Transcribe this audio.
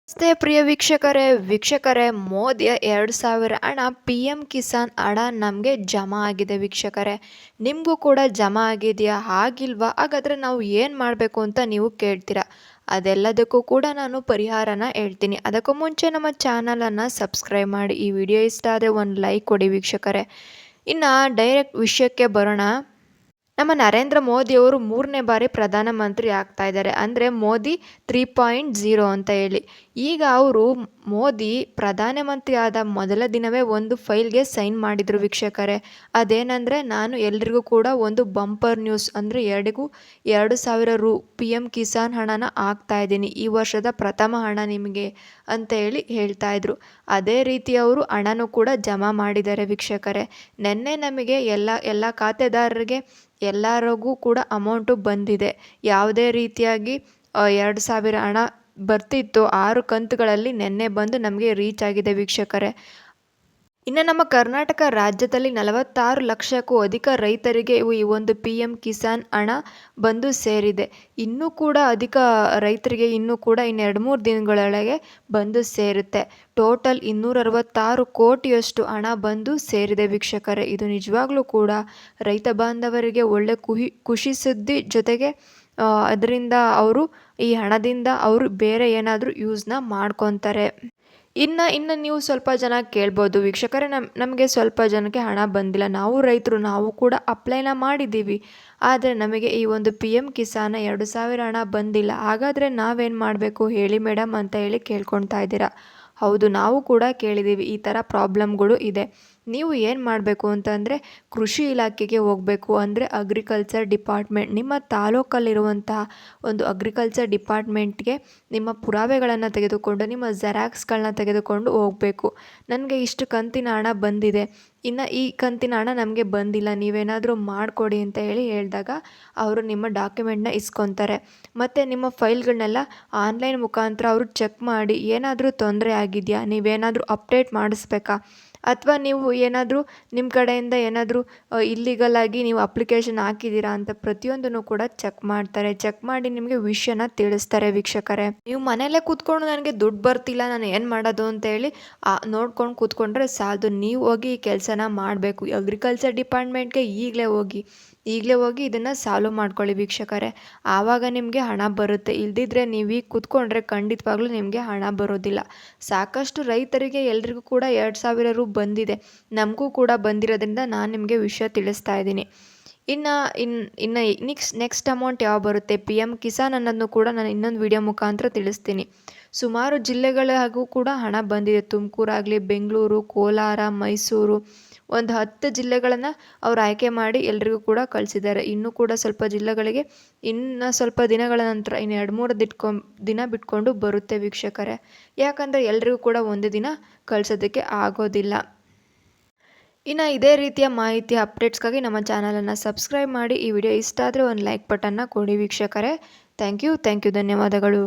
ನಮಸ್ತೆ ಪ್ರಿಯ ವೀಕ್ಷಕರೇ ಮೋದಿಯ 2000 ಹಣ ಪಿ ಎಂ ಕಿಸಾನ್ ಹಣ ನಮಗೆ ಜಮಾ ಆಗಿದೆ ವೀಕ್ಷಕರೇ. ನಿಮಗೂ ಕೂಡ ಜಮಾ ಆಗಿದೆಯಾ? ಆಗಿಲ್ವಾ? ಹಾಗಾದರೆ ನಾವು ಏನು ಮಾಡಬೇಕು ಅಂತ ನೀವು ಕೇಳ್ತೀರಾ. ಅದೆಲ್ಲದಕ್ಕೂ ಕೂಡ ನಾನು ಪರಿಹಾರನ ಹೇಳ್ತೀನಿ. ಅದಕ್ಕೂ ಮುಂಚೆ ನಮ್ಮ ಚಾನಲನ್ನು ಸಬ್ಸ್ಕ್ರೈಬ್ ಮಾಡಿ. ಈ ವಿಡಿಯೋ ಇಷ್ಟ ಆದರೆ ಒಂದು ಲೈಕ್ ಕೊಡಿ ವೀಕ್ಷಕರೇ. ಇನ್ನು ಡೈರೆಕ್ಟ್ ವಿಷಯಕ್ಕೆ ಬರೋಣ. ನಮ್ಮ ನರೇಂದ್ರ ಮೋದಿಯವರು 3ನೇ ಬಾರಿ ಪ್ರಧಾನಮಂತ್ರಿ ಆಗ್ತಾ ಇದ್ದಾರೆ. ಅಂದರೆ ಮೋದಿ 3.0 ಅಂತ ಹೇಳಿ. ಈಗ ಅವರು ಮೋದಿ ಪ್ರಧಾನಮಂತ್ರಿ ಆದ ಮೊದಲ ದಿನವೇ ಒಂದು ಫೈಲ್ಗೆ ಸೈನ್ ಮಾಡಿದರು ವೀಕ್ಷಕರೇ. ಅದೇನೆಂದರೆ, ನಾನು ಎಲ್ರಿಗೂ ಕೂಡ ಒಂದು ಬಂಪರ್ ನ್ಯೂಸ್ ಅಂದರೆ 2,000 ಪಿ ಎಂ ಕಿಸಾನ್ ಹಣನ ಹಾಕ್ತಾ ಇದ್ದೀನಿ, ಈ ವರ್ಷದ ಪ್ರಥಮ ಹಣ ನಿಮಗೆ ಅಂತ ಹೇಳ್ತಾ ಇದ್ರು. ಅದೇ ರೀತಿ ಅವರು ಹಣನೂ ಕೂಡ ಜಮಾ ಮಾಡಿದ್ದಾರೆ ವೀಕ್ಷಕರೇ. ನಿನ್ನೆ ನಮಗೆ ಎಲ್ಲ ಖಾತೆದಾರರಿಗೆ ಎಲ್ಲರಿಗೂ ಕೂಡ ಅಮೌಂಟು ಬಂದಿದೆ. ಯಾವುದೇ ರೀತಿಯಾಗಿ 2,000 ಹಣ ಬರ್ತಿತ್ತು 6 ಕಂತುಗಳಲ್ಲಿ ನಿನ್ನೆ ಬಂದು ನಮಗೆ ರೀಚ್ ಆಗಿದೆ ವೀಕ್ಷಕರೇ. ಇನ್ನು ನಮ್ಮ ಕರ್ನಾಟಕ ರಾಜ್ಯದಲ್ಲಿ 46 ಲಕ್ಷಕ್ಕೂ ಅಧಿಕ ರೈತರಿಗೆ ಈ ಒಂದು ಪಿ ಎಂ ಕಿಸಾನ್ ಹಣ ಬಂದು ಸೇರಿದೆ. ಇನ್ನೂ ಕೂಡ ಅಧಿಕ ರೈತರಿಗೆ ಇನ್ನೂ 2-3 ದಿನಗಳೊಳಗೆ ಬಂದು ಸೇರುತ್ತೆ. ಟೋಟಲ್ 266 ಕೋಟಿಯಷ್ಟು ಹಣ ಬಂದು ಸೇರಿದೆ ವೀಕ್ಷಕರೇ. ಇದು ನಿಜವಾಗ್ಲೂ ಕೂಡ ರೈತ ಬಾಂಧವರಿಗೆ ಒಳ್ಳೆ ಖುಷಿ ಸುದ್ದಿ. ಜೊತೆಗೆ ಅದರಿಂದ ಅವರು ಈ ಹಣದಿಂದ ಅವರು ಬೇರೆ ಏನಾದರೂ ಯೂಸ್ನ ಮಾಡ್ಕೊತಾರೆ. ಇನ್ನು ನೀವು ಸ್ವಲ್ಪ ಜನ ಕೇಳ್ಬೋದು ವೀಕ್ಷಕರೇ, ನಮಗೆ ಸ್ವಲ್ಪ ಜನಕ್ಕೆ ಹಣ ಬಂದಿಲ್ಲ, ನಾವು ರೈತರು, ನಾವು ಕೂಡ ಅಪ್ಲೈನ ಮಾಡಿದ್ದೀವಿ, ಆದರೆ ನಮಗೆ ಈ ಒಂದು ಪಿ ಎಂ ಕಿಸಾನ್ 2,000 ಹಣ ಬಂದಿಲ್ಲ, ಹಾಗಾದರೆ ನಾವೇನು ಮಾಡಬೇಕು ಹೇಳಿ ಮೇಡಮ್ ಅಂತ ಕೇಳ್ಕೊಳ್ತಾ ಇದ್ದೀರಾ. ಹೌದು, ನಾವು ಕೂಡ ಕೇಳಿದ್ದೀವಿ, ಈ ಥರ ಪ್ರಾಬ್ಲಮ್ಗಳು ಇದೆ. ನೀವು ಏನು ಮಾಡಬೇಕು ಅಂತಂದರೆ ಕೃಷಿ ಇಲಾಖೆಗೆ ಹೋಗಬೇಕು. ಅಂದರೆ ಅಗ್ರಿಕಲ್ಚರ್ ಡಿಪಾರ್ಟ್ಮೆಂಟ್, ನಿಮ್ಮ ತಾಲೂಕಲ್ಲಿರುವಂತಹ ಒಂದು ಅಗ್ರಿಕಲ್ಚರ್ ಡಿಪಾರ್ಟ್ಮೆಂಟ್ಗೆ ನಿಮ್ಮ ಪುರಾವೆಗಳನ್ನು ತೆಗೆದುಕೊಂಡು, ನಿಮ್ಮ ಜೆರಾಕ್ಸ್ಗಳನ್ನ ತೆಗೆದುಕೊಂಡು ಹೋಗಬೇಕು. ನನಗೆ ಇಷ್ಟು ಕಂತಿನ ಹಣ ಬಂದಿದೆ, ಇನ್ನು ಈ ಕಂತಿನ ಹಣ ನಮಗೆ ಬಂದಿಲ್ಲ, ನೀವೇನಾದರೂ ಮಾಡಿಕೊಡಿ ಅಂತ ಹೇಳಿದಾಗ ಅವರು ನಿಮ್ಮ ಡಾಕ್ಯುಮೆಂಟ್ನ ಇಸ್ಕೊತಾರೆ. ಮತ್ತು ನಿಮ್ಮ ಫೈಲ್ಗಳನ್ನೆಲ್ಲ ಆನ್ಲೈನ್ ಮುಖಾಂತರ ಅವರು ಚೆಕ್ ಮಾಡಿ ಏನಾದರೂ ತೊಂದರೆ ಆಗಿದೆಯಾ, ನೀವೇನಾದರೂ ಅಪ್ಡೇಟ್ ಮಾಡಿಸ್ಬೇಕಾ, ಅಥವಾ ನೀವು ಏನಾದರೂ ನಿಮ್ಮ ಕಡೆಯಿಂದ ಏನಾದರೂ ಇಲ್ಲಿಗಲ್ ಆಗಿ ನೀವು ಅಪ್ಲಿಕೇಶನ್ ಹಾಕಿದ್ದೀರಾ ಅಂತ ಪ್ರತಿಯೊಂದನ್ನು ಕೂಡ ಚೆಕ್ ಮಾಡ್ತಾರೆ. ಚೆಕ್ ಮಾಡಿ ನಿಮಗೆ ವಿಷಯನ ತಿಳಿಸ್ತಾರೆ ವೀಕ್ಷಕರೇ. ನೀವು ಮನೆಯಲ್ಲೇ ಕೂತ್ಕೊಂಡು ನನಗೆ ದುಡ್ಡು ಬರ್ತಿಲ್ಲ, ನಾನು ಏನು ಮಾಡೋದು ಅಂತೇಳಿ ನೋಡ್ಕೊಂಡು ಕೂತ್ಕೊಂಡ್ರೆ ಸಾಲದು. ನೀವು ಹೋಗಿ ಈ ಕೆಲಸನ ಮಾಡಬೇಕು. ಅಗ್ರಿಕಲ್ಚರ್ ಡಿಪಾರ್ಟ್ಮೆಂಟ್ಗೆ ಈಗಲೇ ಹೋಗಿ ಇದನ್ನು ಸಾಲ್ವ್ ಮಾಡ್ಕೊಳ್ಳಿ ವೀಕ್ಷಕರೇ. ಆವಾಗ ನಿಮಗೆ ಹಣ ಬರುತ್ತೆ. ಇಲ್ದಿದ್ರೆ ನೀವೀಗ ಕೂತ್ಕೊಂಡ್ರೆ ಖಂಡಿತವಾಗ್ಲೂ ನಿಮಗೆ ಹಣ ಬರೋದಿಲ್ಲ. ಸಾಕಷ್ಟು ರೈತರಿಗೆ ಎಲ್ರಿಗೂ ಕೂಡ 2,000 ರು ಬಂದಿದೆ, ನಮಗೂ ಕೂಡ ಬಂದಿರೋದ್ರಿಂದ ನಾನು ನಿಮಗೆ ವಿಷಯ ತಿಳಿಸ್ತಾ ಇದ್ದೀನಿ. ಇನ್ನು ನೆಕ್ಸ್ಟ್ ಅಮೌಂಟ್ ಯಾವ ಬರುತ್ತೆ ಪಿ ಎಂ ಕಿಸಾನ್ ಅನ್ನೋದನ್ನು ಕೂಡ ನಾನು ಇನ್ನೊಂದು ವಿಡಿಯೋ ಮುಖಾಂತರ ತಿಳಿಸ್ತೀನಿ. ಸುಮಾರು ಜಿಲ್ಲೆಗಳಿಗೂ ಕೂಡ ಹಣ ಬಂದಿದೆ. ತುಮಕೂರಾಗಲಿ, ಬೆಂಗಳೂರು, ಕೋಲಾರ, ಮೈಸೂರು, ಒಂದು 10 ಜಿಲ್ಲೆಗಳನ್ನು ಅವ್ರು ಆಯ್ಕೆ ಮಾಡಿ ಎಲ್ರಿಗೂ ಕೂಡ ಕಳಿಸಿದ್ದಾರೆ. ಇನ್ನೂ ಕೂಡ ಸ್ವಲ್ಪ ಜಿಲ್ಲೆಗಳಿಗೆ ಇನ್ನು ಸ್ವಲ್ಪ ದಿನಗಳ ನಂತರ ಇನ್ನು 2-3 ದಿನ ಬಿಟ್ಕೊಂಡು ಬರುತ್ತೆ ವೀಕ್ಷಕರೇ. ಯಾಕಂದರೆ ಎಲ್ರಿಗೂ ಕೂಡ ಒಂದು ದಿನ ಕಳಿಸೋದಕ್ಕೆ ಆಗೋದಿಲ್ಲ. ಇನ್ನು ಇದೇ ರೀತಿಯ ಮಾಹಿತಿ ಅಪ್ಡೇಟ್ಸ್ಗಾಗಿ ನಮ್ಮ ಚಾನಲನ್ನು ಸಬ್ಸ್ಕ್ರೈಬ್ ಮಾಡಿ. ಈ ವಿಡಿಯೋ ಇಷ್ಟ ಆದರೆ ಒಂದು ಲೈಕ್ ಬಟನ್ನ ಕೊಡಿ ವೀಕ್ಷಕರೇ. ಥ್ಯಾಂಕ್ ಯು, ಧನ್ಯವಾದಗಳು.